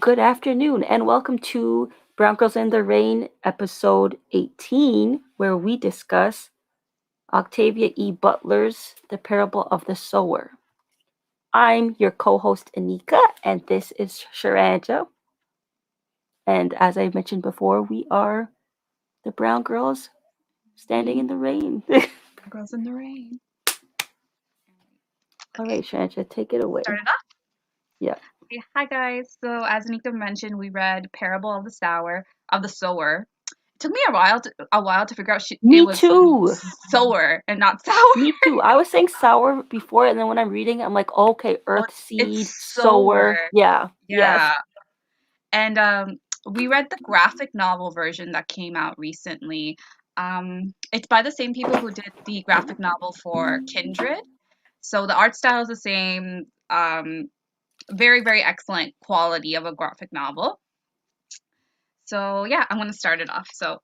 Good afternoon, and welcome to Brown Girls in the Rain, episode 18, where we discuss Octavia E. Butler's The Parable of the Sower. I'm your co-host, Anika, and this is Sharanja. And as I mentioned before, we are the Brown Girls standing in the rain. Girls in the Rain. All right, Sharanja, take it away. Started off? Yeah. Okay, hi guys. So as Anika mentioned, we read Parable of the Sower. It took me a while to figure out it Me was too. sower and not sour. Me too. I was saying sour before, and then when I'm reading, I'm like, okay, earth seed, It's sower. sower. Yeah. Yes. Yeah. And we read the graphic novel version that came out recently. It's by the same people who did the graphic novel for Kindred. So the art style is the same. Very, very excellent quality of a graphic novel. So yeah, I'm gonna start it off. So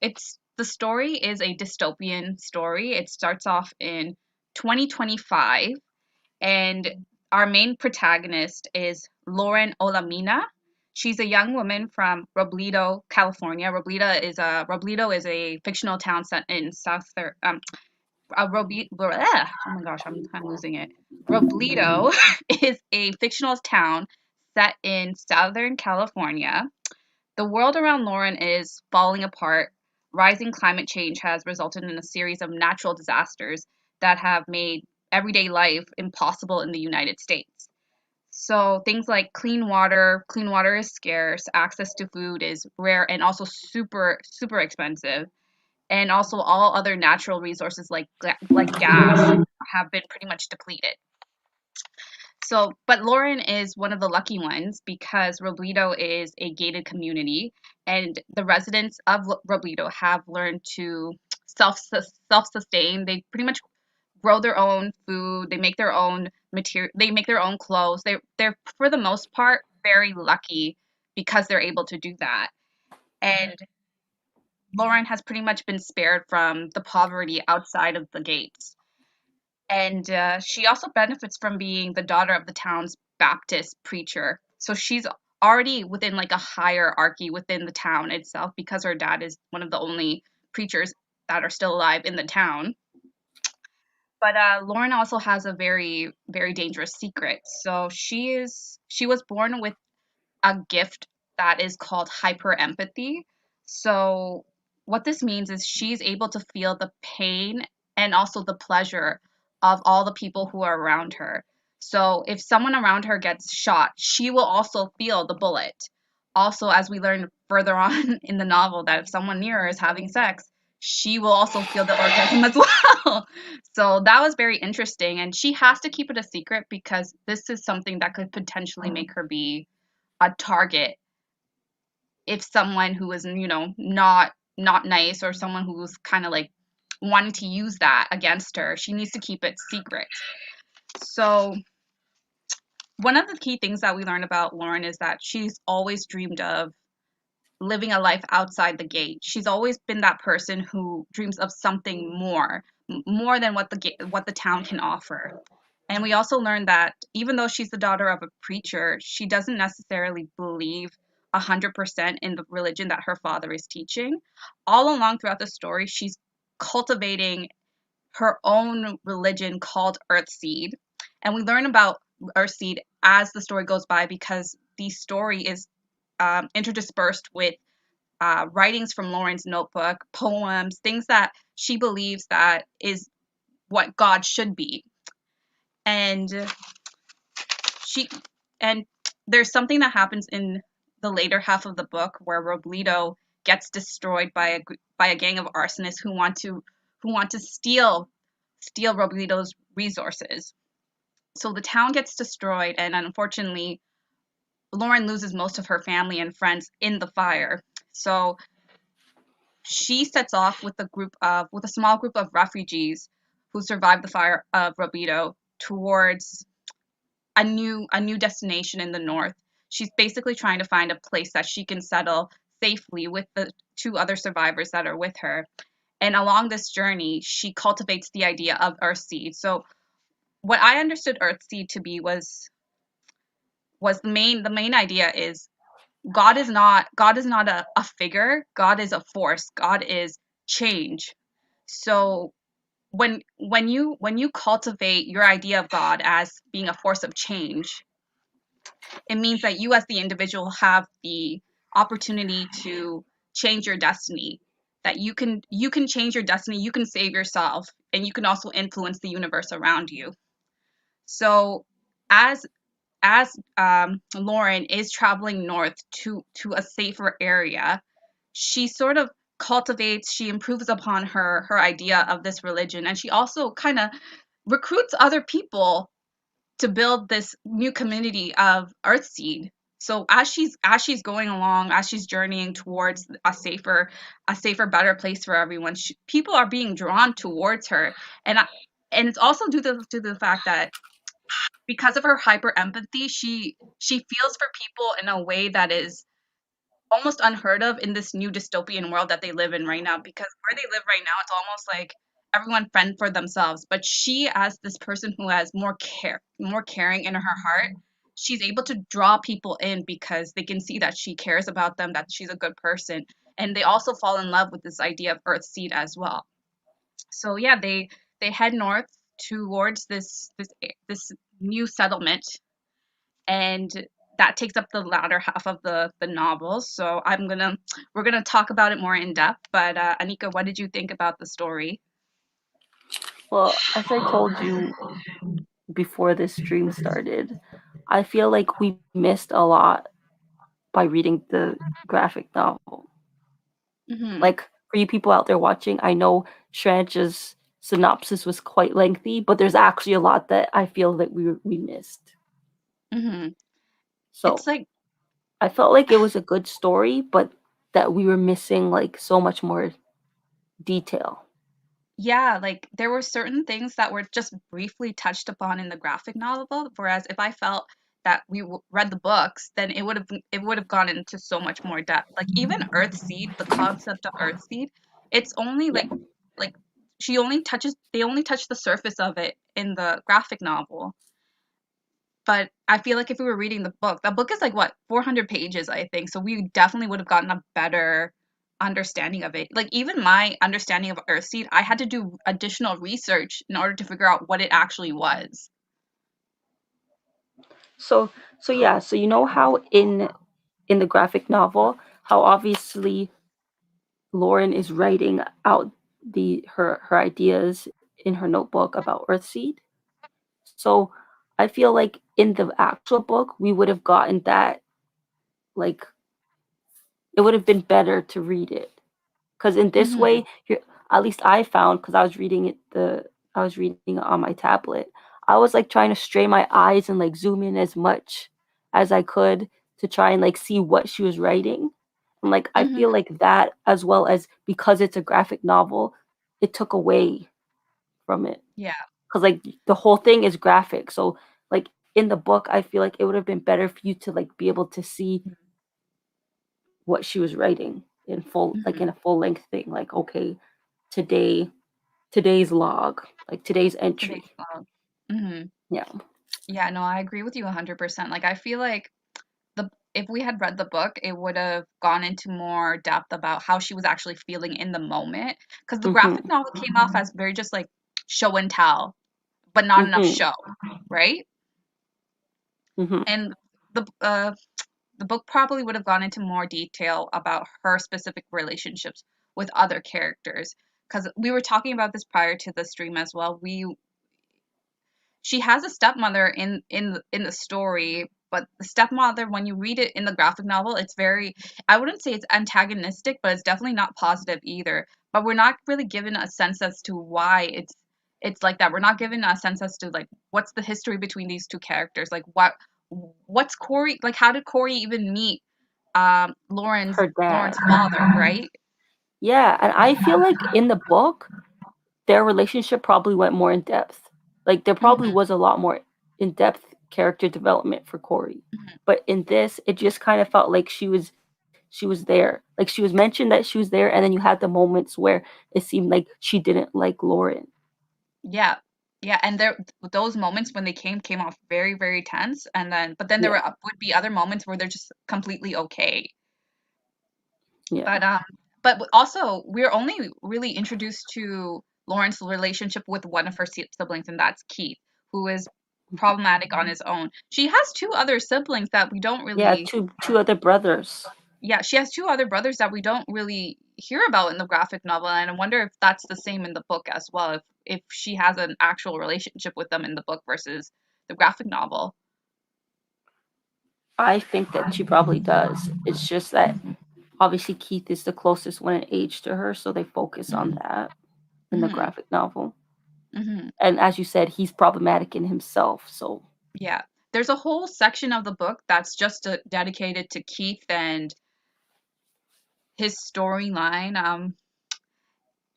the story is a dystopian story. It starts off in 2025, and our main protagonist is Lauren Olamina. She's a young woman from Robledo, California. Robledo is a fictional town set in oh my gosh, I'm losing it. Robledo is a fictional town set in Southern California. The world around Lauren is falling apart. Rising climate change has resulted in a series of natural disasters that have made everyday life impossible in the United States. So things like clean water is scarce, access to food is rare and also super, super expensive. And also all other natural resources like gas have been pretty much depleted. So, but Lauren is one of the lucky ones because Robledo is a gated community, and the residents of Robledo have learned to self self sustain. They pretty much grow their own food. They make their own material. They make their own clothes. They're for the most part very lucky because they're able to do that. And Lauren has pretty much been spared from the poverty outside of the gates. And she also benefits from being the daughter of the town's Baptist preacher. So she's already within like a hierarchy within the town itself because her dad is one of the only preachers that are still alive in the town. But Lauren also has a very, very dangerous secret. So she was born with a gift that is called hyper empathy. So what this means is she's able to feel the pain and also the pleasure of all the people who are around her. So if someone around her gets shot, she will also feel the bullet. Also, as we learn further on in the novel, that if someone near her is having sex, she will also feel the orgasm as well. So that was very interesting. And she has to keep it a secret because this is something that could potentially make her be a target if someone who is not nice or someone who's kind of like wanting to use that against her, she needs to keep it secret. So one of the key things that we learn about Lauren is that she's always dreamed of living a life outside the gate. She's always been that person who dreams of something more than what the town can offer. And we also learned that even though she's the daughter of a preacher, she doesn't necessarily believe 100% in the religion that her father is teaching. All along throughout the story, she's cultivating her own religion called Earthseed. And we learn about Earthseed as the story goes by because the story is interdispersed with writings from Lauren's notebook, poems, things that she believes that is what God should be. And she and there's something that happens in the later half of the book where Robledo gets destroyed by a gang of arsonists who want to steal Robledo's resources. So the town gets destroyed, and unfortunately, Lauren loses most of her family and friends in the fire. So she sets off with a small group of refugees who survived the fire of Robledo towards a new destination in the north. She's basically trying to find a place that she can settle safely with the two other survivors that are with her. And along this journey, she cultivates the idea of Earthseed. So what I understood Earthseed to be was the main idea is God is not a figure. God is a force. God is change. So when you cultivate your idea of God as being a force of change, it means that you as the individual have the opportunity to change your destiny. That you can change your destiny, you can save yourself, and you can also influence the universe around you. So as Lauren is traveling north to a safer area, she sort of cultivates, she improves upon her idea of this religion, and she also kind of recruits other people to build this new community of Earthseed. So as she's going along, as she's journeying towards a safer, better place for everyone, people are being drawn towards her, and and it's also due to the fact that because of her hyper empathy, she feels for people in a way that is almost unheard of in this new dystopian world that they live in right now. Because where they live right now, it's almost like everyone fend for themselves. But she, as this person who has more caring in her heart, she's able to draw people in because they can see that she cares about them, that she's a good person, and they also fall in love with this idea of Earthseed as well. So yeah, they head north towards this new settlement, and that takes up the latter half of the novel. So we're gonna talk about it more in depth. But Anika, what did you think about the story? Well, as I told you before this stream started, I feel like we missed a lot by reading the graphic novel. Mm-hmm. Like for you people out there watching, I know Shranch's synopsis was quite lengthy, but there's actually a lot that I feel that we missed. Mm-hmm. It's So like I felt like it was a good story, but that we were missing like so much more detail. yeah, like there were certain things that were just briefly touched upon in the graphic novel, whereas if I felt that read the books, then it would have gone into so much more depth. Like even Earthseed, the concept of Earthseed, it's only Yeah. like she only touches they only touch the surface of it in the graphic novel. But I feel like if we were reading the book is like what, 400 pages, I think. So we definitely would have gotten a better understanding of it. Like even my understanding of Earthseed, I had to do additional research in order to figure out what it actually was. So so yeah, so you know how in the graphic novel, how obviously Lauren is writing out the her ideas in her notebook about Earthseed. So I feel like in the actual book, we would have gotten that like it would have been better to read it because in this Mhm. way, at least I found because I was reading it on my tablet. I was like trying to strain my eyes and like zoom in as much as I could to try and like see what she was writing. And like I Mhm. feel like that as well as because it's a graphic novel, it took away from it Yeah. because like the whole thing is graphic. So like in the book, I feel like it would have been better for you to like be able to see what she was writing in full, like Mhm. in a full length thing. Like okay, today, today's log, like today's Today's entry. log. Mhm. Yeah. Yeah, no, I agree with you 100%. Like I feel like the if we had read the book, it would have gone into more depth about how she was actually feeling in the moment. Because the graphic Mhm. novel came off as very just like show and tell, but not enough Mhm. show, right? Mhm. And the uh, the book probably would have gone into more detail about her specific relationships with other characters. Because we were talking about this prior to the stream as well. She has a stepmother in the story, but the stepmother, when you read it in the graphic novel, it's very, I wouldn't say it's antagonistic, but it's definitely not positive either. But we're not really given a sense as to why it's like that. We're not given a sense as to like what's the history between these two characters. Like what's Corey, like how did Corey even meet Her dad. Lauren's father, right? Yeah, and I feel like in the book, their relationship probably went more in depth. Like there probably Hmm. was a lot more in depth character development for Corey. But in this, it just kind of felt like she was there. Like she was mentioned that she was there, and then you had the moments where it seemed like she didn't like Lauren. Yeah. Yeah, and those moments when they came off very, very tense, and then there Yeah. would be other moments where they're just completely okay. Yeah. But also we're only really introduced to Lauren's relationship with one of her siblings, and that's Keith, who is problematic on his own. She has two other siblings that we don't Yeah, really. two other brothers. Yeah, she has two other brothers that we don't really hear about in the graphic novel, and I wonder if that's the same in the book as well, if she has an actual relationship with them in the book versus the graphic novel. I think that she probably does. It's just that obviously Keith is the closest one in age to her, so they focus on Mhm. that in the Mhm. graphic novel. Mhm. And as you said, he's problematic in himself. So Yeah. There's a whole section of the book that's just dedicated to Keith and his storyline.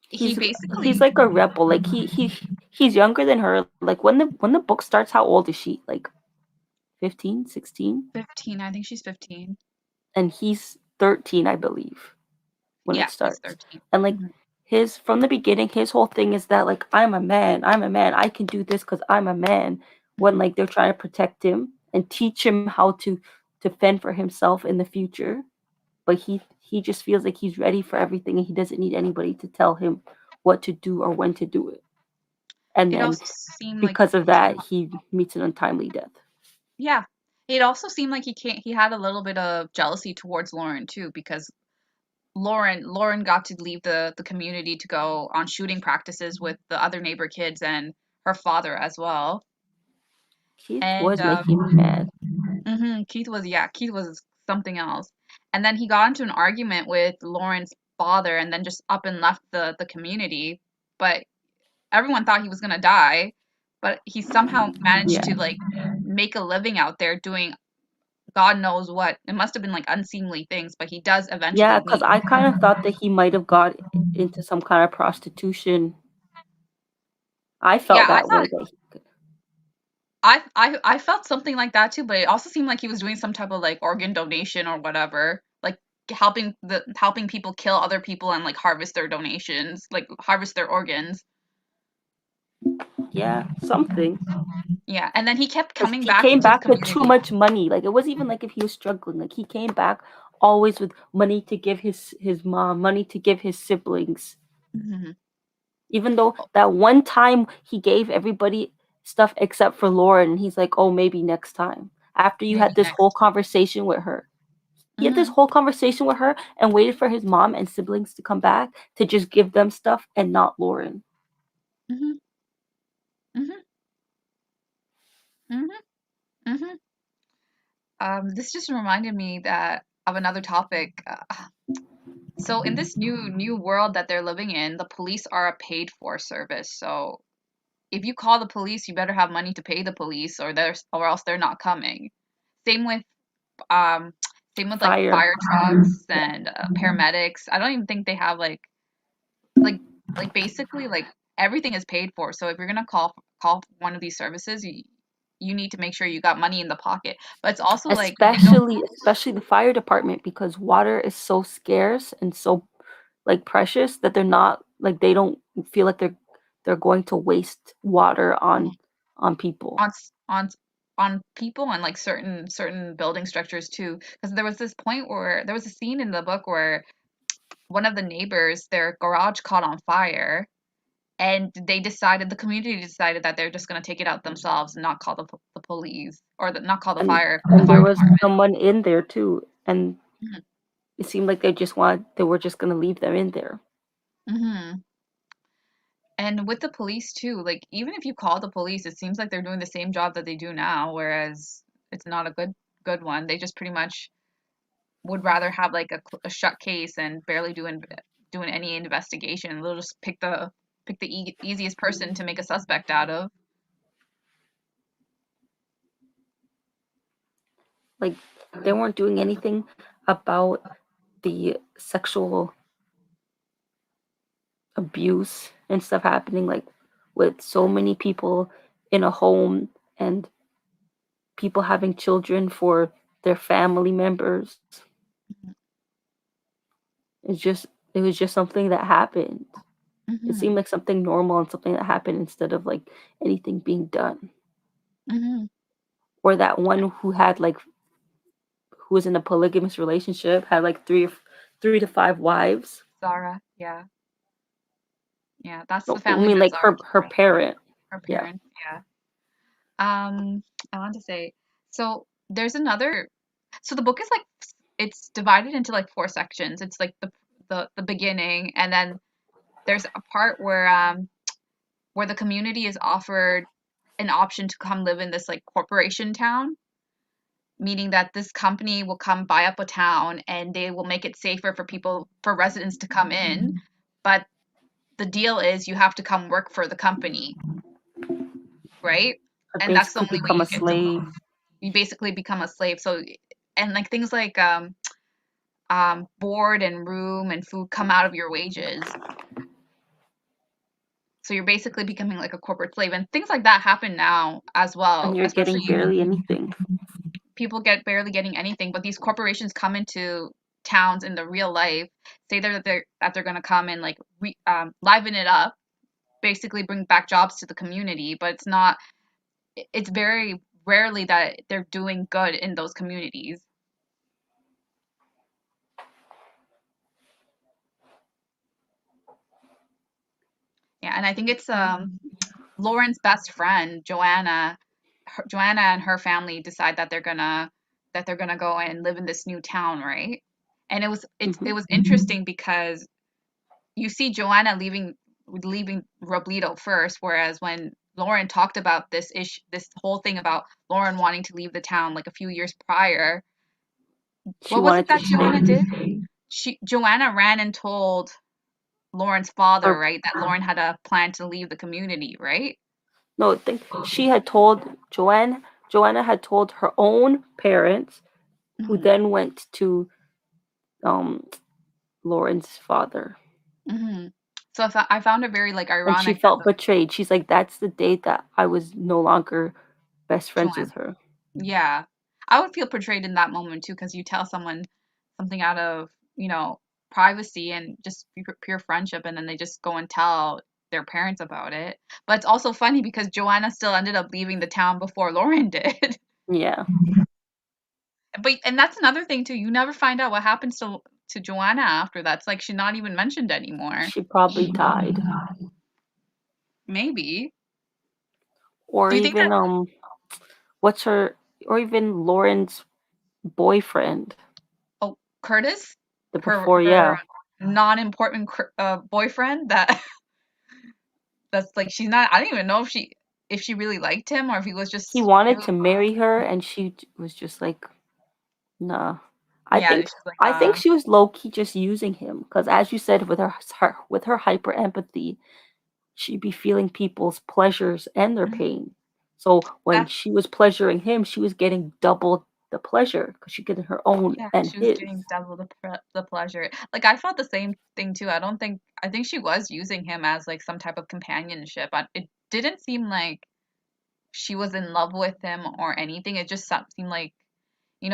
He he's basically he's like a rebel. Like he's younger than her. Like when the book starts, how old is she? Like 15, 16, 15. I think she's 15. and he's 13, I believe, when Yeah, it he's starts. 13. And like Mhm. his from the beginning, his whole thing is that like I'm a man, I can do this because I'm a man. When Mhm. like they're trying to protect him and teach him how to fend for himself in the future, but he just feels like he's ready for everything and he doesn't need anybody to tell him what to do or when to do it. And It then also seemed like because of he, that, he meets an untimely death. yeah. It also seemed like he had a little bit of jealousy towards Lauren too, because Lauren got to leave the community to go on shooting practices with the other neighbor kids and her father as well. Keith And was making me mad. Keith was something else. And then he got into an argument with Lauren's father and then just up and left the community. But everyone thought he was gonna die, but he somehow managed Yeah. to like make a living out there doing God knows what. It must have been like unseemly things, but he does Yeah, eventually because leave. I kind of thought that he might have got into some kind of prostitution. I Yeah, felt that way that he could. I felt something like that too, but it also seemed like he was doing some type of like organ donation or whatever, like helping people kill other people and like harvest their donations, like harvest their organs. Yeah, something. Yeah, and then he kept Because coming he back came into the back with too community. much money. Like it wasn't even like if he was struggling. Like he came back always with money to give his mom, money to give his siblings. Hmm. Even though that one time he gave everybody stuff except for Lauren, and he's like, "Oh, maybe next time." After you had Maybe this whole next. conversation with her, he had this Hmm. whole conversation with her and waited for his mom and siblings to come back to just give them stuff and not Lauren. Hmm. Hmm. Hmm. Hmm. This just reminded me that of another topic. So in this new world that they're living in, the police are a paid for service. So if you call the police, you better have money to pay the police, or else they're not coming. Same with um, same with like Fire. fire trucks Yeah. and paramedics. I don't even think they have like basically like everything is paid for. So if you're gonna call one of these services, you need to make sure you got money in the pocket. But it's also like they don't. Especially the fire department because water is so scarce and so like precious that they're not like they don't feel like they're going to waste water on people. on s- on s- on people and like certain building structures too, because there was this point where there was a scene in the book where one of the neighbors, their garage caught on fire, and the community decided that they're just going to take it out themselves and not call the police, or not call the And there fire was department. someone in there too, and Hmm. it seemed like they were just gonna leave them in there. Hmm. And with the police too, like even if you call the police, it seems like they're doing the same job that they do now, whereas it's not a good one. They just pretty much would rather have like a shut case and barely doing any investigation. They'll just pick the easiest person to make a suspect out of. Like they weren't doing anything about the sexual abuse and stuff happening like with so many people in a home and people having children for their family members. Mhm. It's just it was just something that happened. It Mhm. seemed like something normal and something that happened instead of like anything being done. Mhm. Or that one who had like who was in a polygamous relationship had like three to five wives. Zara, yeah. Yeah, that's the No, I family mean that like Zara her came her from, parent. her Yeah. parents, yeah. I want to say, so there's another, so the book is like, it's divided into like four sections. It's like the beginning, and then there's a part where the community is offered an option to come live in this like corporation town, meaning that this company will come buy up a town and they will make it safer for people, for residents to come in. But the deal is you have to come work for the company, right? Or And that's the basically only way become a you get to, slave. you basically become a slave. So, and like things like board and room and food come out of your wages. So you're basically becoming like a corporate slave, and things like that happen now as And well, you're getting especially barely anything. people get barely getting anything, but these corporations come into towns in the real life, say that they're going to come and like liven it up, basically bring back jobs to the community, but it's very rarely that they're doing good in those communities. Yeah, and I think it's Lauren's best friend, Joanna. Joanna and her family decide that they're gonna go and live in this new town, right? And it Hmm. was interesting because you see Joanna leaving Robledo first, whereas when Lauren talked about this whole thing about Lauren wanting to leave the town like a few years prior, She what was it wanted to that Joanna stay. did? Joanna ran and told Lauren's father, Her right, that Lauren had a plan to leave the community, right? no, I think she had told Joanna had told her own parents, who Hmm. then went to um Lauren's father. Hmm. So I found it very like And she ironic that felt betrayed. She's like, that's the day that I was no longer best friends Joanna, with her. yeah, I would feel betrayed in that moment too, because you tell someone something out of, privacy and just pure friendship, and then they just go and tell their parents about it. But it's also funny because Joanna still ended up leaving the town before Lauren did. Yeah. And that's another thing too. You never find out what happens to Joanna after that. It's like she's not even mentioned anymore. She probably died. Maybe. Or Do you think even that, what's her or even Lauren's boyfriend. oh, Curtis, The her before, her yeah. non-important boyfriend that's like she's not, I don't even know if she really liked him or if he was He just wanted to marry her and she was just like, nah. I yeah, think she's like I think she was low key just using him because, as you said, with her hyper empathy, she'd be feeling people's pleasures and their mhm. pain. So when That's, she was pleasuring him, she was getting double the pleasure because she getting her own yeah, and she was his. getting double the pleasure. Like I felt the same thing too. I think she was using him as like some type of companionship. It didn't seem like she was in love with him or anything. It just seemed like,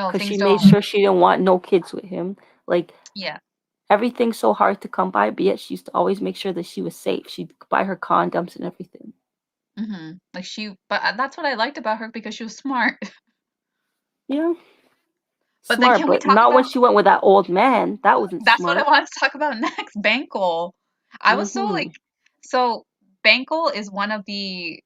Because things she made don't, sure she didn't want no kids with him. Like yeah. everything's so hard to come by, but yet she used to always make sure that she was safe. She'd buy her condoms and everything. Like but that's what I liked about her because she was smart. Yeah, But then smart, can we but talk not when about, she went with that old man. That wasn't that's what I smart. wanted to talk about next, Bankel. I was so Hmm. like, so Bankel is one of the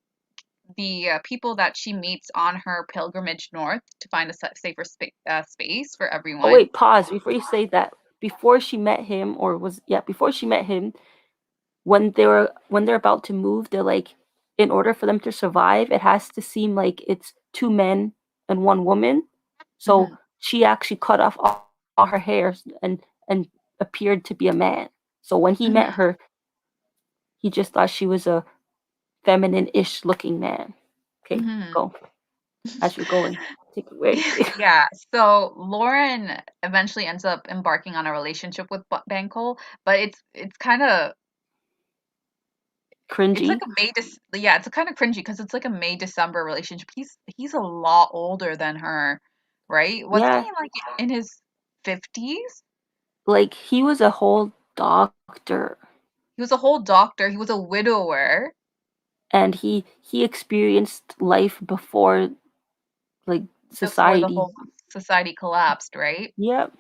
people that she meets on her pilgrimage north to find a safer space for Oh everyone. wait, pause before you say that. Before she met him, or was yeah, before she met him, when they're about to move, they're like, in order for them to survive, it has to seem like it's two men and one woman. So Hmm. she actually cut off all her hair and appeared to be a man. So when he met Hmm. her, he just thought she was a feminine-ish looking man. Okay, Hmm. go as you're going. Take it away. Yeah, so Lauren eventually ends up embarking on a relationship with Bankel, but it's kind of, it's like Cringy. a yeah, it's kind of cringy because it's like a May December relationship. He's a lot older than her, right? Wasn't Yeah, he like in his 50s? like he was a whole doctor. He was a whole doctor. He was a widower and he experienced life before like before the society. whole society collapsed, right? Yep.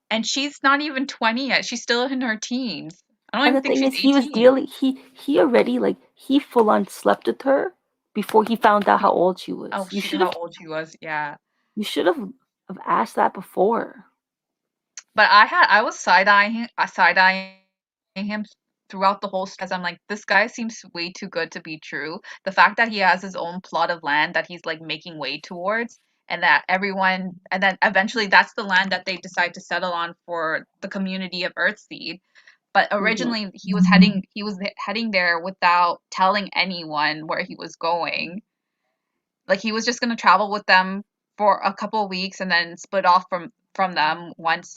And she's not even 20 yet. She's still in her teens. I don't And even the think thing she's is, 18. he already like he full on slept with her before he found out how old she Oh was. shoot, how old she was. Yeah. You should have asked that before. But I was side-eyeing him throughout the whole as I'm like, this guy seems way too good to be true. The fact that he has his own plot of land that he's like making way towards, and that everyone, and then eventually that's the land that they decide to settle on for the community of Earthseed. But Hmm. originally he was heading there without telling anyone where he was going. Like he was just gonna travel with them for a couple of weeks and then split off from them once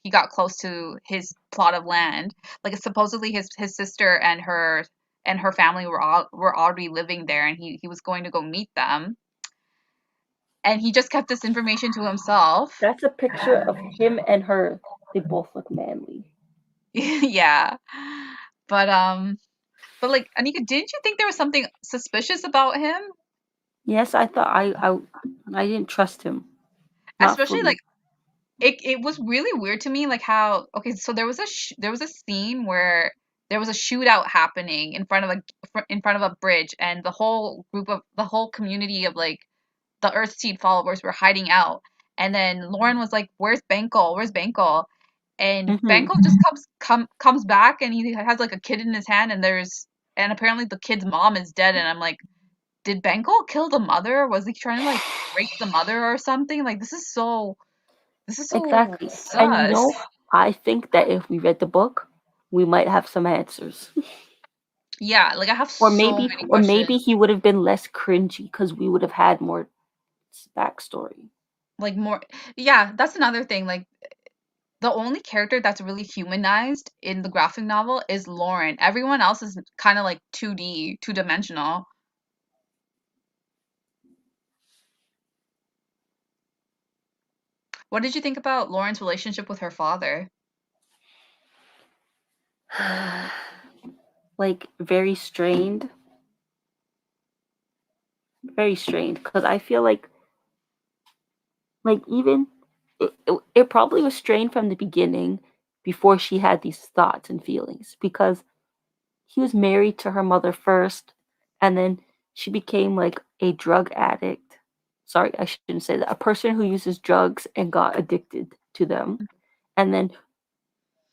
he got close to his plot of land. Like supposedly his sister and her family were already living there, and he was going to go meet them. And he just kept this information to himself. That's a picture of him and her. They both look manly. Yeah. But like Anika, didn't you think there was something suspicious about him? Yes, I thought I didn't trust him. Not Especially fully. like it was really weird to me, like how okay, so there was a scene where there was a shootout happening in front of a bridge, and the whole community of like the Earthseed followers were hiding out, and then Lauren was like, "Where's Bankel? Where's Bankel?" And Hmm. Bankel just comes back, and he has like a kid in his hand, and apparently the kid's mom is dead, and I'm like, did Bankel kill the mother? Was he trying to like rape the mother or something? Like this is so Exactly. And sus. I think that if we read the book, we might have some answers. Yeah, like I have Or so maybe many or maybe questions. he would have been less cringy because we would have had more backstory. Like more, yeah, that's another thing. Like the only character that's really humanized in the graphic novel is Lauren. Everyone else is kind of like 2D, two-dimensional. What did you think about Lauren's relationship with her father? Like very strained. Because I feel like even it probably was strained from the beginning before she had these thoughts and feelings because he was married to her mother first, and then she became like a drug addict. Sorry, I shouldn't say that. A person who uses drugs and got addicted to them, and then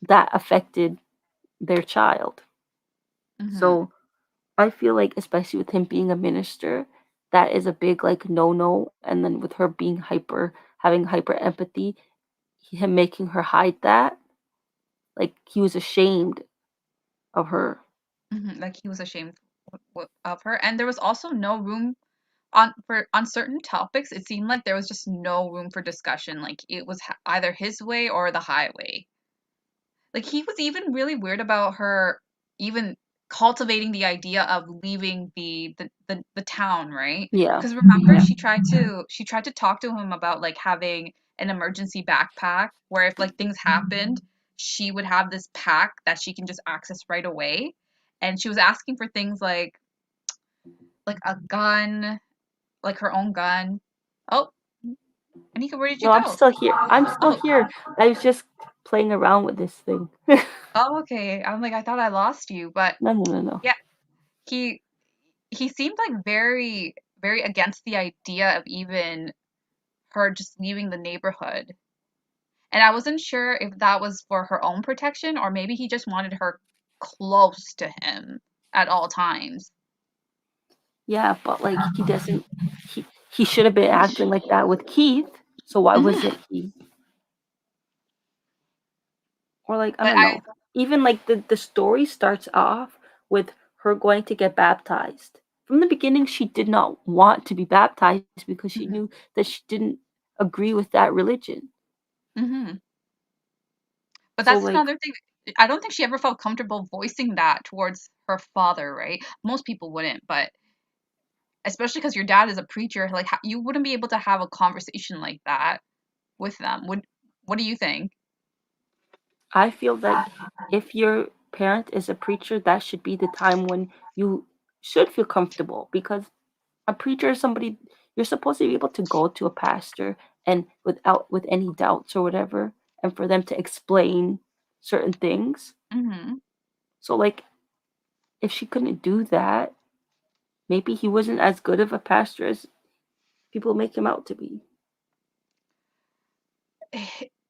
that affected their child. Mm-hmm. So I feel like, especially with him being a minister, that is a big like no no. And then with her being having hyper empathy, him making her hide that, like he was ashamed of her. Mm-hmm. Like he was ashamed of her, and there was also no room on certain topics. It seemed like there was just no room for discussion. Like it was either his way or the highway. Like he was even really weird about her even cultivating the idea of leaving the town, right? Yeah, Because remember yeah. she tried to talk to him about like having an emergency backpack where if like things happened, she would have this pack that she can just access right away. And she was asking for things like a gun, like her own gun. Oh, Anika, where did you No, I'm go? still here. I'm still Oh, here. I was just playing around with this thing. oh, okay. I'm like I thought I lost you, but No, no, no, no. yeah, he he seemed like very against the idea of even her just leaving the neighborhood. And I wasn't sure if that was for her own protection or maybe he just wanted her close to him at all times. Yeah, but like he doesn't. He should have been acting like that with Keith. So why Mhm. wasn't he? Or like I But don't know. Even like the story starts off with her going to get baptized. From the beginning, she did not want to be baptized because she mhm, knew that she didn't agree with that religion. mhm. But So that's like another thing. I don't think she ever felt comfortable voicing that towards her father, right? Most people wouldn't, but especially because your dad is a preacher, like you wouldn't be able to have a conversation like that with them. Would what do you think? I feel that if you're parent is a preacher, that should be the time when you should feel comfortable, because a preacher is somebody you're supposed to be able to go to a pastor and with any doubts or whatever, and for them to explain certain things. Mm-hmm. So like if she couldn't do that, maybe he wasn't as good of a pastor as people make him out to be.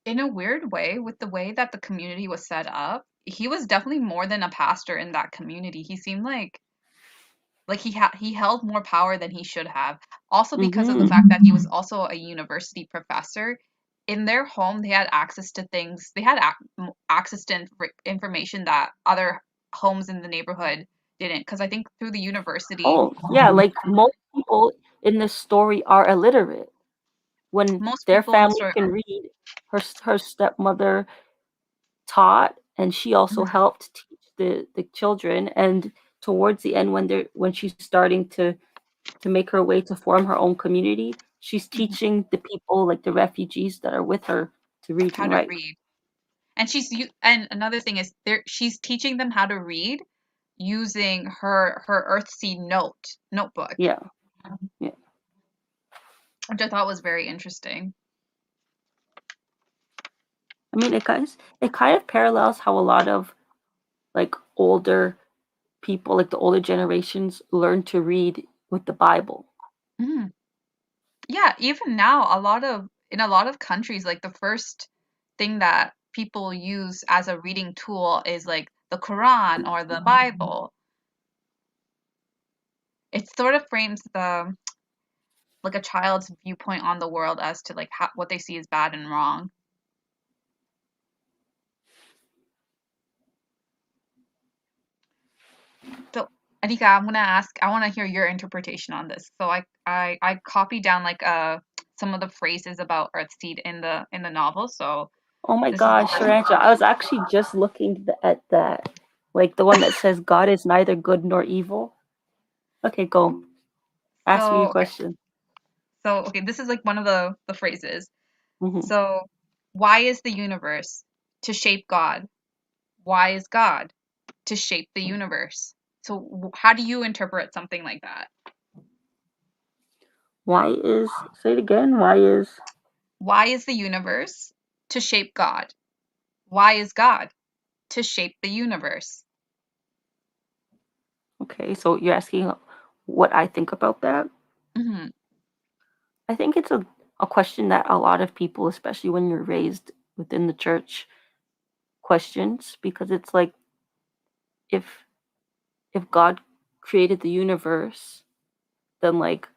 In a weird way, with the way that the community was set up, he was definitely more than a pastor in that community. He seemed like he held more power than he should have. Also because of the Mm-hmm. fact that he was also a university professor. In their home, they had access to things. They had access to information that other homes in the neighborhood didn't. Because I think through the university, Oh, yeah, like most people in this story are illiterate. When most their people in the family story. can read, her stepmother taught, and she also Mhm, helped teach the children. And towards the end, when she's starting to make her way to form her own community, she's mhm, teaching the people, like the refugees that are with her, to read how and to write. read. And and another thing is there she's teaching them how to read using her Earthseed notebook, Yeah, yeah. which I thought was very interesting. I mean, it kind of parallels how a lot of like older people, like the older generations, learn to read with the Bible. Mhm. Yeah, even now, in a lot of countries, like the first thing that people use as a reading tool is like the Quran or the Bible. It sort of frames the like a child's viewpoint on the world as to like what they see as bad and wrong. So, Anika, I want to hear your interpretation on this. So I copied down like some of the phrases about Earthseed in the novel. So Oh my this is the gosh, first Saranja, I was actually just looking at that. Like the one that says God is neither good nor evil. Okay, go. Ask me your so okay. question. So okay, this is like one of the phrases. Hmm. So why is the universe? To shape God. Why is God? To shape the universe. So how do you interpret something like that? Say it again, why is, Why is the universe? To shape God. Why is God? To shape the universe. okay, so you're asking what I think about that? Hmm. I think it's a question that a lot of people, especially when you're raised within the church, questions, because it's like if if God created the universe, then like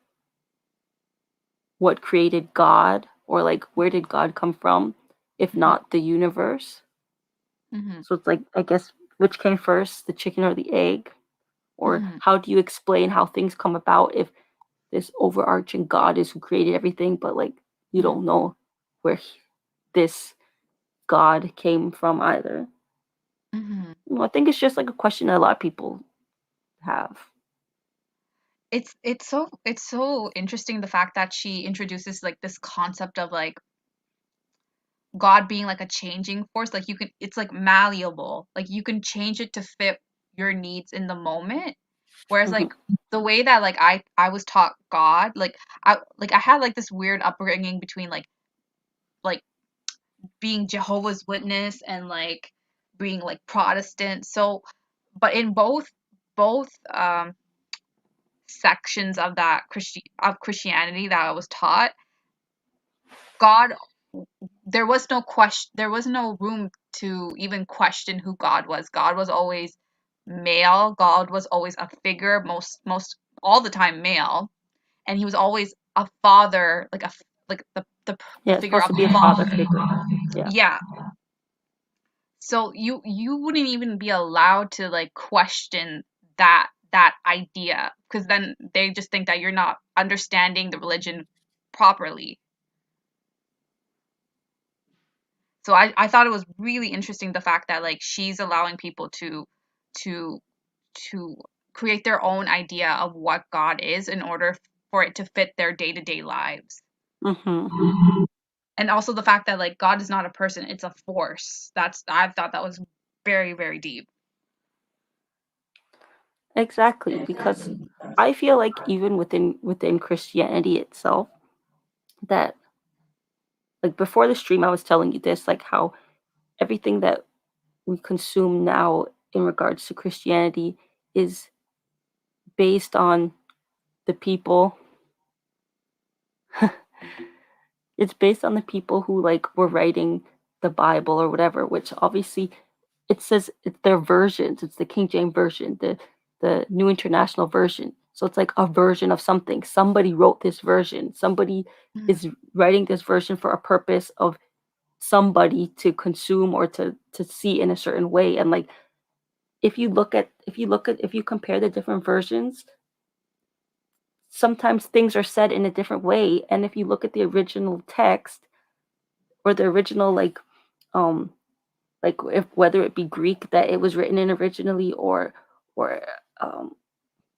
what created God, or like where did God come from if Hmm. not the universe? Hmm. So it's like, I guess, which came first, the chicken or the egg? Or Hmm. how do you explain how things come about if this overarching God is who created everything, but like you Hmm. don't know where this God came from either? Hmm. I think it's just like a question that a lot of people have. It's so interesting the fact that she introduces like this concept of like God being like a changing force. Like you can, it's like malleable. Like you can change it to fit your needs in the moment. Whereas Hmm. like the way that like I was taught God, I had like this weird upbringing between like being Jehovah's Witness and like being like Protestant. So, but in both sections of that Christianity that I was taught, God, there was no room to even question who God was. God was always male. God was always a figure, most all the time male, and he was always a father, like the Yeah, it's figure supposed of to be a a father father. figure. Yeah. Yeah. So you wouldn't even be allowed to like question that idea because then they just think that you're not understanding the religion properly. So I thought it was really interesting the fact that like she's allowing people to to create their own idea of what God is in order for it to fit their day-to-day lives. Hmm. And also the fact that like God is not a person, it's a force. I thought that was very, very deep. exactly, because I feel like even within Christianity itself, that like before the stream I was telling you this, like how everything that we consume now in regards to Christianity is based on the people it's based on the people who like were writing the Bible or whatever, which obviously it says it's their versions. It's the King James version, the New International Version. So it's like a version of something. Somebody wrote this version. Somebody Mhm. is writing this version for a purpose of somebody to consume or to see in a certain way. And like if you compare the different versions, sometimes things are said in a different way. And if you look at the original text or the original um like if whether it be Greek that it was written in originally or um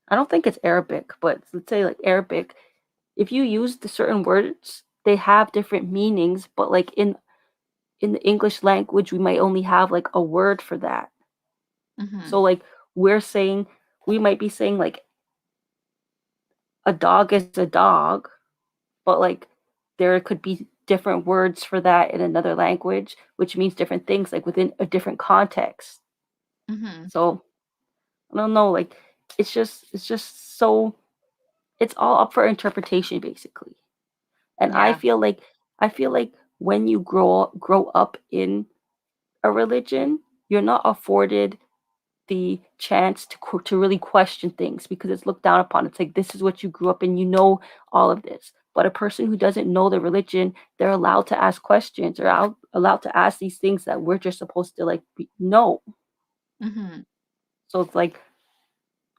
I don't think it's Arabic, but let's say like Arabic, if you use the certain words, they have different meanings, but like in the English language, we might only have like a word for that. Mhm. So like we're saying we might be saying like a dog is a dog, but like there could be different words for that in another language, which means different things like within a different context. Mhm. So I don't know, like it's just so it's all up for interpretation basically. And Yeah. I feel like when you grow up in a religion, you're not afforded the chance to really question things because it's looked down upon. It's like this is what you grew up in, you know all of this. But a person who doesn't know the religion, they're allowed to ask questions or allowed to ask these things that we're just supposed to know. Mhm. So it's like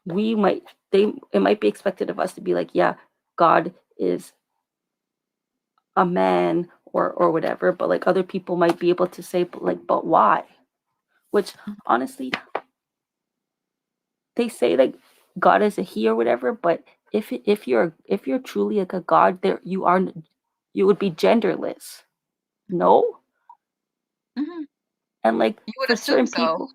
we might they it might be expected of us to be like, yeah, God is a man or whatever, but like other people might be able to say but why? Which honestly, they say like God is a he or whatever, but if you're truly like a god, there you would be genderless. No? Mhm. And like You would assume so.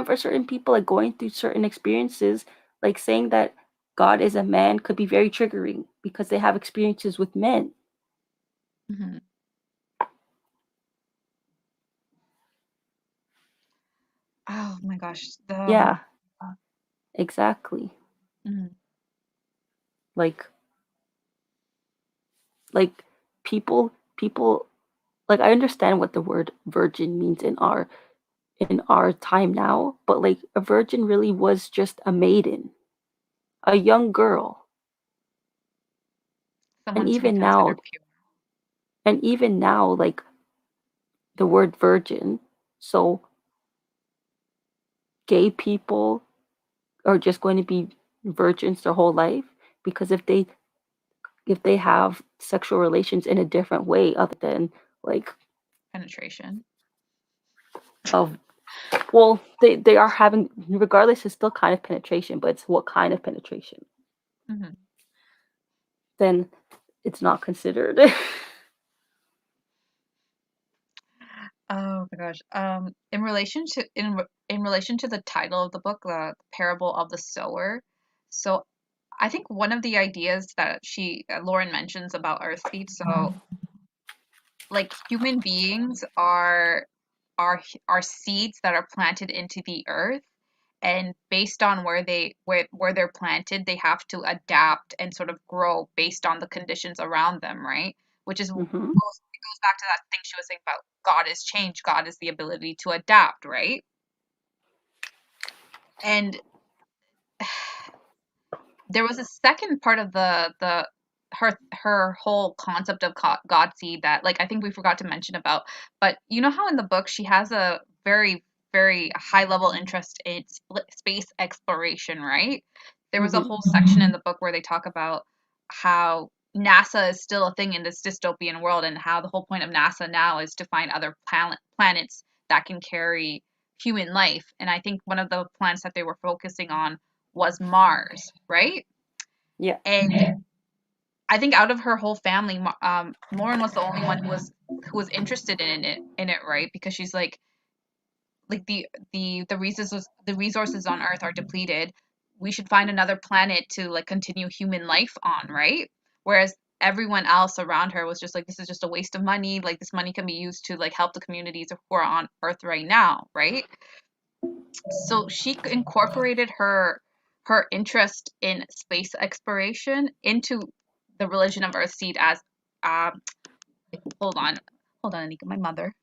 for certain people like going through certain experiences, like saying that God is a man could be very triggering because they have experiences with men. Mhm. Oh my gosh. The Yeah, exactly. Mhm. Like like people like I understand what the word virgin means in our time now, but like a virgin really was just a maiden, a young girl. And Someone to be even now, considered pure. and even now, like the word virgin, so gay people are just going to be virgins their whole life because if they have sexual relations in a different way other than like Penetration. of well they are having regardless it's still kind of penetration but it's what kind of penetration Mhm. then it's not considered. Oh my gosh. In relation to the title of the book, the Parable of the Sower. So I think one of the ideas that Lauren mentions about earth seed. So like human beings are seeds that are planted into the earth, and based on where they're planted, they have to adapt and sort of grow based on the conditions around them, right? Which is Hmm. it goes back to that thing she was saying about God is change, God is the ability to adapt, right? And there was a second part of the her whole concept of God seed that like I think we forgot to mention about. But you know how in the book she has a very high level interest in space exploration, right? There was a Hmm. whole section in the book where they talk about how NASA is still a thing in this dystopian world, and how the whole point of NASA now is to find other planets that can carry human life. And I think one of the planets that they were focusing on was Mars, right? Yeah. And I think out of her whole family, Lauren was the only one who was interested in it, right? Because she's like the resources on Earth are depleted. we should find another planet to like continue human life on, right? Whereas everyone else around her was just like, this is just a waste of money. Like this money can be used to like help the communities who are on Earth right now, right? So she incorporated her interest in space exploration into the religion of Earthseed as um hold on. Hold on, Anika, my mother.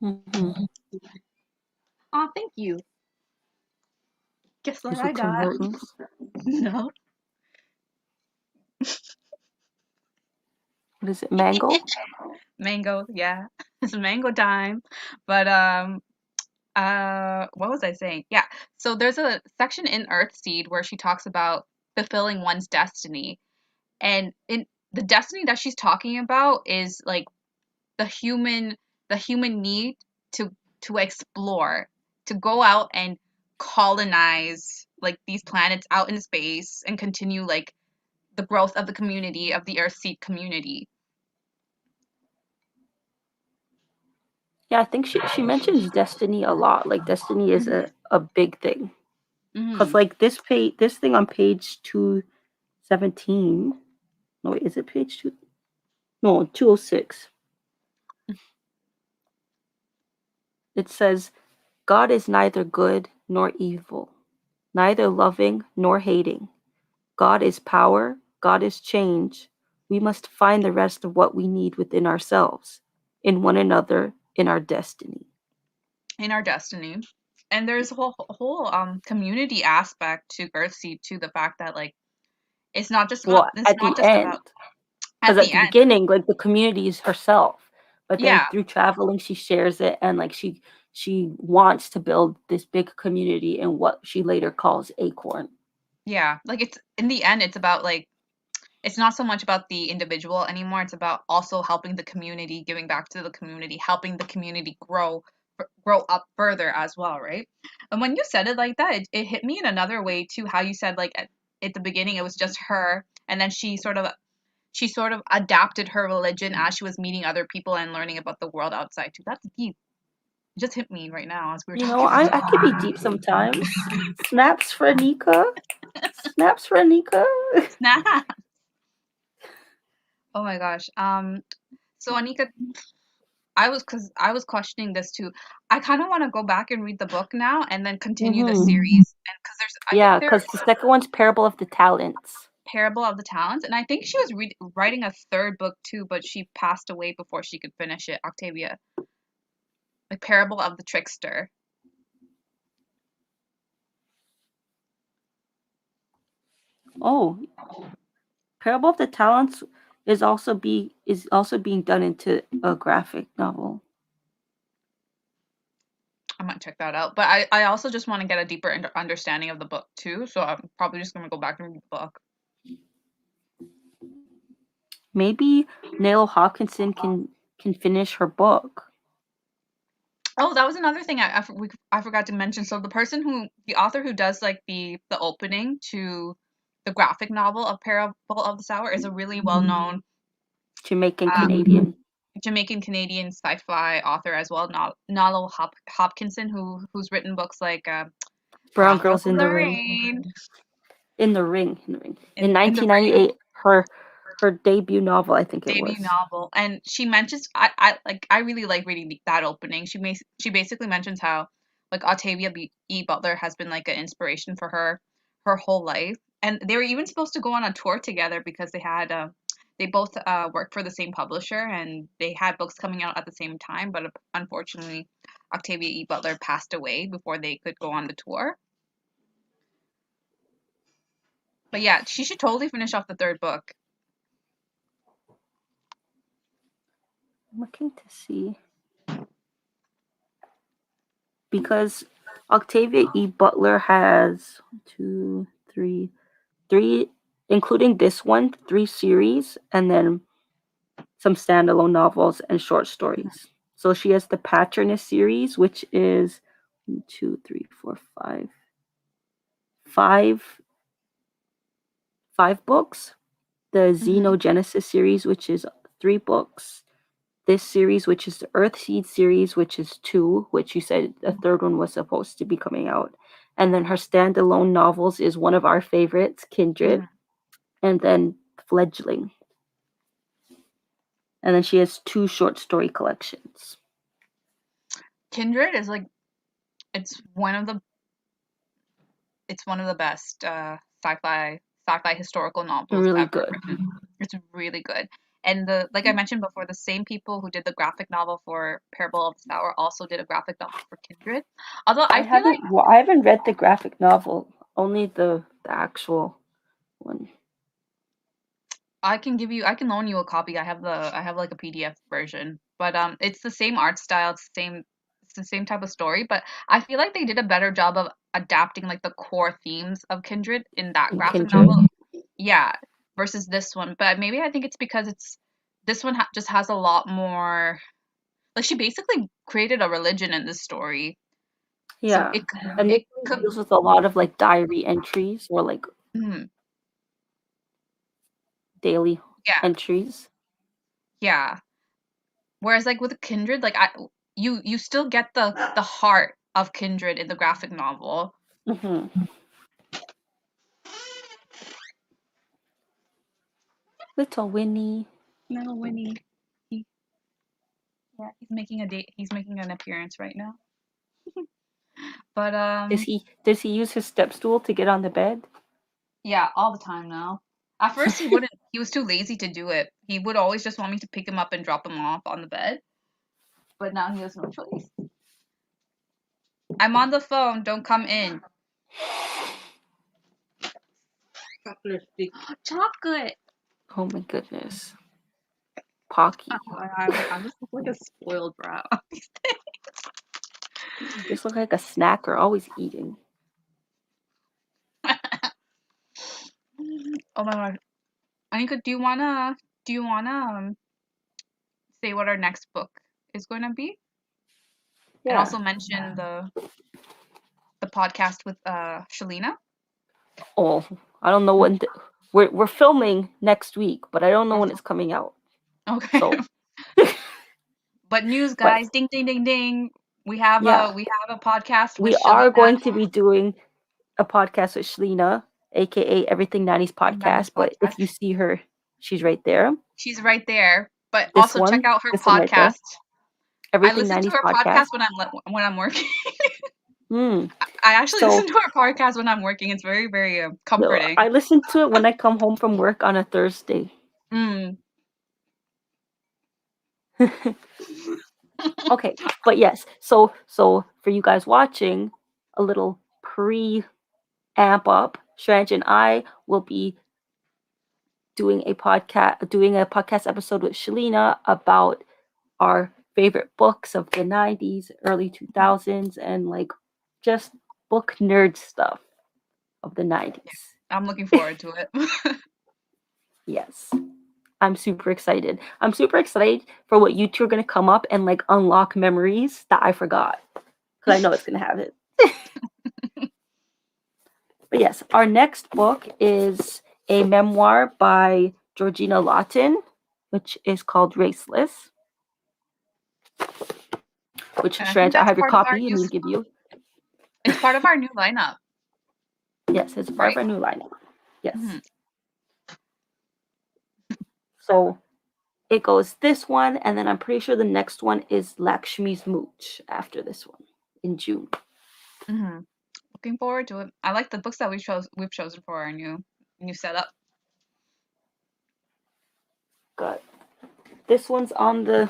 Mm-hmm. Oh, thank you. Guess what These I look some got? rodents. No. What is it? Mango? Mango, yeah. It's mango time. But what was I saying? Yeah. So there's a section in Earthseed where she talks about fulfilling one's destiny. And in the destiny that she's talking about is like the human the human need to explore, to go out and colonize like these planets out in space and continue like the growth of the community of the Earthseed community. Yeah, I think she mentions destiny a lot. Like destiny is a big thing. Cause Mm-hmm. like this thing on page 217. No, wait, is it page two? No, 206. It says, God is neither good nor evil, neither loving nor hating. God is power, God is change. We must find the rest of what we need within ourselves, in one another, in our destiny. In our destiny. And there's a whole community aspect to Earthseed too, the fact that like Well, it's at not the just end, about because at at the the end. beginning, like the community is herself, but then Yeah, through traveling, she shares it, and like she wants to build this big community in what she later calls Acorn. yeah. Like it's in the end it's about like it's not so much about the individual anymore. It's about also helping the community, giving back to the community, helping the community grow up further as well, right? And when you said it like that, it hit me in another way too. How you said like at the beginning it was just her, and then she sort of adapted her religion as she was meeting other people and learning about the world outside too. That's deep. It just hit me right now as we were You know, talking I could be deep sometimes. Snaps for Anika. Snaps for Anika. about. Oh my gosh. So Anika, because I was questioning this too. I kind of want to go back and read the book now and then continue the Mm-hmm. series. And because I think Yeah, there's because the second one's Parable of the Talents. Parable of the Talents, and I think she was writing a third book too, but she passed away before she could finish it. Octavia, like Parable of the Trickster. Oh, Parable of the Talents is also being done into a graphic novel. I might check that out. But I also just want to get a deeper understanding of the book too, so I'm probably just gonna go back and read the book. Maybe Neil Hawkinson can finish her book. Oh, that was another thing I forgot to mention. So the author who does like the opening to the graphic novel of Parable of the Sower is a really well known Jamaican um, Canadian. Jamaican Canadian sci-fi author as well, Nalo Hopkinson, who's written books like Brown Brown Girls Girls in in the the Ring. Rain In the Ring. In the Ring. In in the Rain 1998, her debut novel, I think it debut was. novel, and she mentions I really like reading that opening. She basically mentions how like E. Butler has been like an inspiration for her whole life, and they were even supposed to go on a tour together because they both worked for the same publisher and they had books coming out at the same time, but unfortunately Octavia E. Butler passed away before they could go on the tour. But yeah, she should totally finish off the third book. I'm looking to see. Because Octavia E. Butler has two, three, including this one, 3 series, and then some standalone novels and short stories. So she has the Patronus series, which is 1, 2, 3, 4, 5, five, 5 books. The Mm-hmm. Xenogenesis series, which is 3 books. This series, which is the Earthseed series, which is 2, which you said the third one was supposed to be coming out. And then her standalone novels is one of our favorites, Kindred, and then Fledgling. And then she has 2 short story collections. Kindred is like it's one of the best sci-fi historical novels Really ever good. written. It's really good. And the like I mentioned before, the same people who did the graphic novel for Parable of the Sower also did a graphic novel for Kindred. Although I feel like I haven't read the graphic novel, only the actual one. I can loan you a copy. I have like a PDF version. But it's the same art style, it's the same type of story, but I feel like they did a better job of adapting like the core themes of Kindred in that In graphic Kindred. novel. Yeah, versus this one. But maybe I think it's because this one just has a lot more, like she basically created a religion in this story. So Yeah. And this it one could deals with a lot of like diary entries or like mm, daily yeah, entries. yeah. Whereas like with Kindred, like you still get the heart of Kindred in the graphic novel. Hmm. Little Winnie. No, Winnie. He, yeah, he's making an appearance right now. But Does he use his step stool to get on the bed? yeah, all the time now. At first he wouldn't. He was too lazy to do it. He would always just want me to pick him up and drop him off on the bed. But now he has no choice. I'm on the phone. Don't come in. Chocolate. Oh my goodness. Pocky. I just look like a spoiled brat. You just look like a snacker, always eating. Oh my god. Anika, do you wanna say what our next book is going to be, and Yeah. also mention the podcast with Shalina? Oh, I don't know when we're filming next week, but I don't know Or when it's coming out. okay. So, But news, but guys! Ding ding ding ding. yeah, We have a podcast with we are Shalina going to be doing a podcast with Shalina, aka Everything 90s in Maddie's podcast. But podcast. if you see her, she's right there. She's right there. But This also check one, out her this one right there. podcast. I Everything listen to 90s her podcast. podcast when I'm working. Hmm. I actually So listen to her podcast when I'm working. It's very very comforting. I listen to it when I come home from work on a Thursday. Mm. Okay, but yes. So for you guys watching, a little pre amp up. Strange and I will be doing a podcast episode with Shalina about our favorite books of the 90s, early 2000s, and like just book nerd stuff of the 90s. I'm looking forward to it. Yes. I'm super excited. I'm super excited for what you two are going to come up and like unlock memories that I forgot. Because I know it's going to have it. But yes, our next book is a memoir by Georgina Lawton, which is called Raceless. Which, And I think Strange, I that's have your part of our copy. I'm going to give you. it's part of our new lineup, Yes, it's part right? of our new lineup. Yes. Mm-hmm. So it goes this one, and then I'm pretty sure the next one is Lakshmi's Mooch after this one in June. Mm-hmm. Looking forward to it. I like the books that we've chosen for our new setup. Good. This one's on the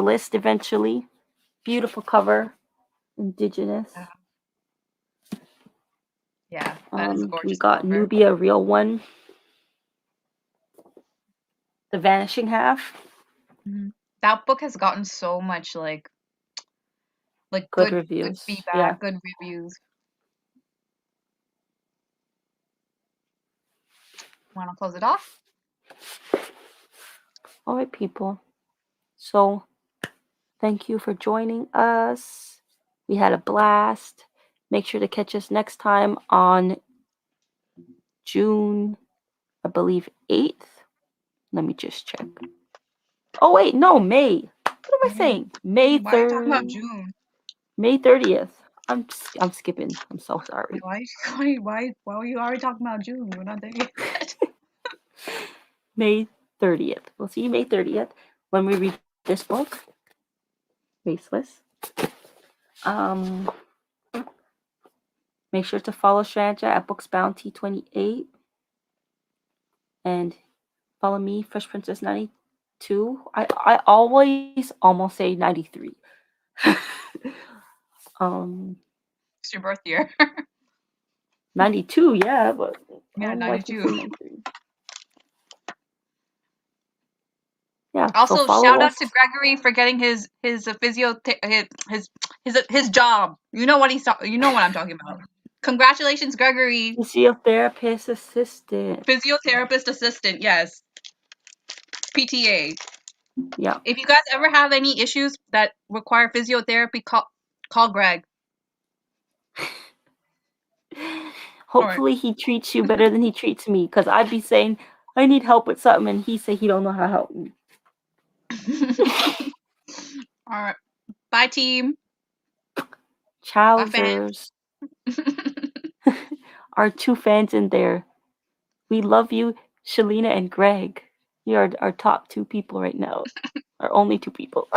list eventually. Beautiful cover, indigenous. Yeah, that is a We gorgeous got cover. Nubia, real one. The Vanishing Half. Mm-hmm. That book has gotten so much like Good good reviews. Yeah. feedback, good reviews. Want to close it off? All right, people. So thank you for joining us. We had a blast. Make sure to catch us next time on June, I believe, 8th. Let me just check. Oh, wait, no, May. What am I saying? May Why are you talking about 3rd, June? May 30th I'm skipping. I'm so sorry. Why were you already talking about June? We're not there yet. May 30th. We'll see you May 30th when we read this book. Faceless. Make sure to follow Shanja at Books Bounty 28 and follow me, Fresh Princess 92. I always almost say 93. It's your birth year. 92, yeah, but I Yeah, don't like to 92. say 93. Yeah, so Also, follow shout out us. to Gregory for getting his his job. You know what I'm talking about. Congratulations, Gregory. Physiotherapist assistant. Physiotherapist assistant, yes. PTA. Yeah. If you guys ever have any issues that require physiotherapy, call Greg. Hopefully he treats you better than he treats me, because I'd be saying I need help with something and he say he don't know how to help me. All right. Bye, team. Bye, fans. Chowsers. Our 2 fans in there. We love you, Shalina and Greg. You are our top 2 people right now. Our only 2 people.